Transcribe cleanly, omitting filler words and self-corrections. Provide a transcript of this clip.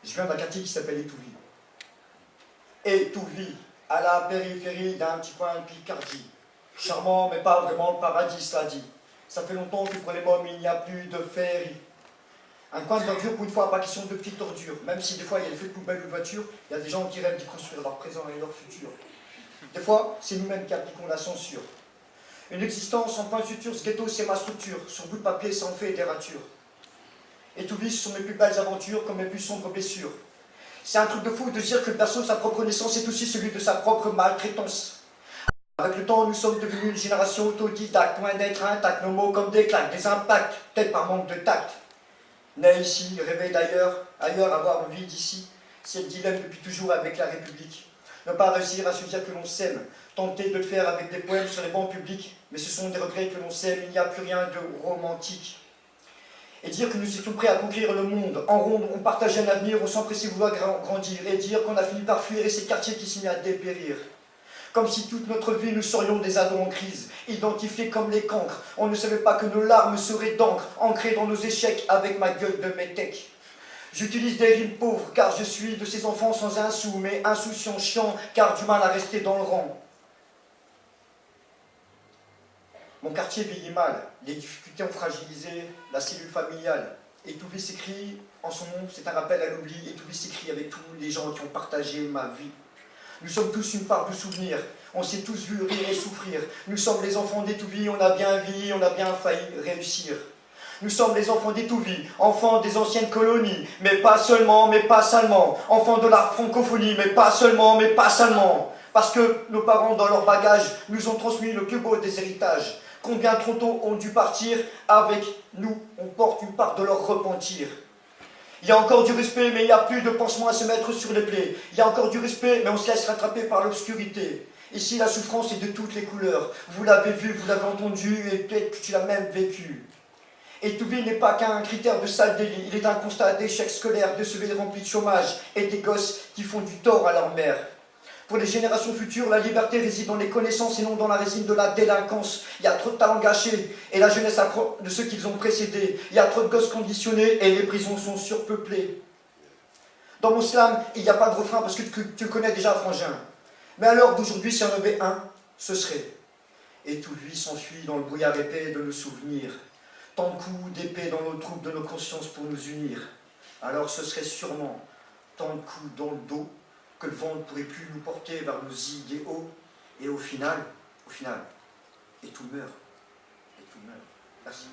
Je viens d'un quartier qui s'appelle Étouville. Étouville, à la périphérie d'un petit coin de Picardie. Charmant, mais pas vraiment le paradis, cela dit. Ça fait longtemps que pour les mômes, il n'y a plus de féerie. Un coin de verdure, pour une fois, pas question de petites ordures. Même si des fois, il y a des feux de poubelle ou de voiture, il y a des gens qui rêvent d'y construire leur présent et leur futur. Des fois, c'est nous-mêmes qui appliquons la censure. Une existence en point de suture, ce ghetto, c'est ma structure. Sur bout de papier, ça en fait des ratures. Étouville, ce sont mes plus belles aventures, comme mes plus sombres blessures. C'est un truc de fou de dire que le berceau de sa propre naissance est aussi celui de sa propre maltraitance. Avec le temps, nous sommes devenus une génération autodidacte, loin d'être intact, nos mots comme des claques, des impacts, peut-être par manque de tact. Né ici, rêver d'ailleurs, ailleurs avoir envie d'ici, c'est le dilemme depuis toujours avec la République. Ne pas réussir à se dire que l'on s'aime, tenter de le faire avec des poèmes sur les bancs publics, mais ce sont des regrets que l'on s'aime, il n'y a plus rien de romantique. Et dire que nous étions prêts à conquérir le monde, en ronde, on partageait un avenir, on s'empressait vouloir grandir, et dire qu'on a fini par fuir et ces quartiers qui s'y mis à dépérir. Comme si toute notre vie nous serions des ados en crise, identifiés comme les cancres. On ne savait pas que nos larmes seraient d'encre, ancrées dans nos échecs avec ma gueule de métèque. J'utilise des rimes pauvres car je suis de ces enfants sans un sou, mais insouciants, chiants, car du mal à rester dans le rang. Mon quartier vieillit mal, les difficultés ont fragilisé la cellule familiale. Étouville s'écrit en son nom, c'est un rappel à l'oubli. Étouville s'écrit avec tous les gens qui ont partagé ma vie. Nous sommes tous une part de souvenir, on s'est tous vus rire et souffrir. Nous sommes les enfants d'Étouville, on a bien vécu, on a bien failli réussir. Nous sommes les enfants d'Étouville, enfants des anciennes colonies, mais pas seulement, mais pas seulement. Enfants de la francophonie, mais pas seulement, mais pas seulement. Parce que nos parents, dans leur bagage, nous ont transmis le plus beau des héritages. Combien trop tôt ont dû partir, avec nous, on porte une part de leur repentir. Il y a encore du respect, mais il n'y a plus de pansement à se mettre sur les plaies. Il y a encore du respect, mais on se laisse rattraper par l'obscurité. Ici, la souffrance est de toutes les couleurs. Vous l'avez vu, vous l'avez entendu, et peut-être que tu l'as même vécu. Étouville n'est pas qu'un critère de sale délit. Il est un constat d'échec scolaire, de ce rempli de chômage, et des gosses qui font du tort à leur mère. Pour les générations futures, la liberté réside dans les connaissances et non dans la résine de la délinquance. Il y a trop de talents gâchés et la jeunesse de ceux qui les ont précédés. Il y a trop de gosses conditionnés et les prisons sont surpeuplées. Dans mon slam, il n'y a pas de refrain parce que tu connais déjà Frangin. Mais à l'heure d'aujourd'hui, s'il y en avait un, ce serait. Étouville s'enfuit dans le brouillard épais de nos souvenirs. Tant de coups d'épée dans nos troupes de nos consciences pour nous unir. Alors ce serait sûrement tant de coups dans le dos que le vent ne pourrait plus nous porter vers nos idéaux, et au final, et tout meurt. Merci.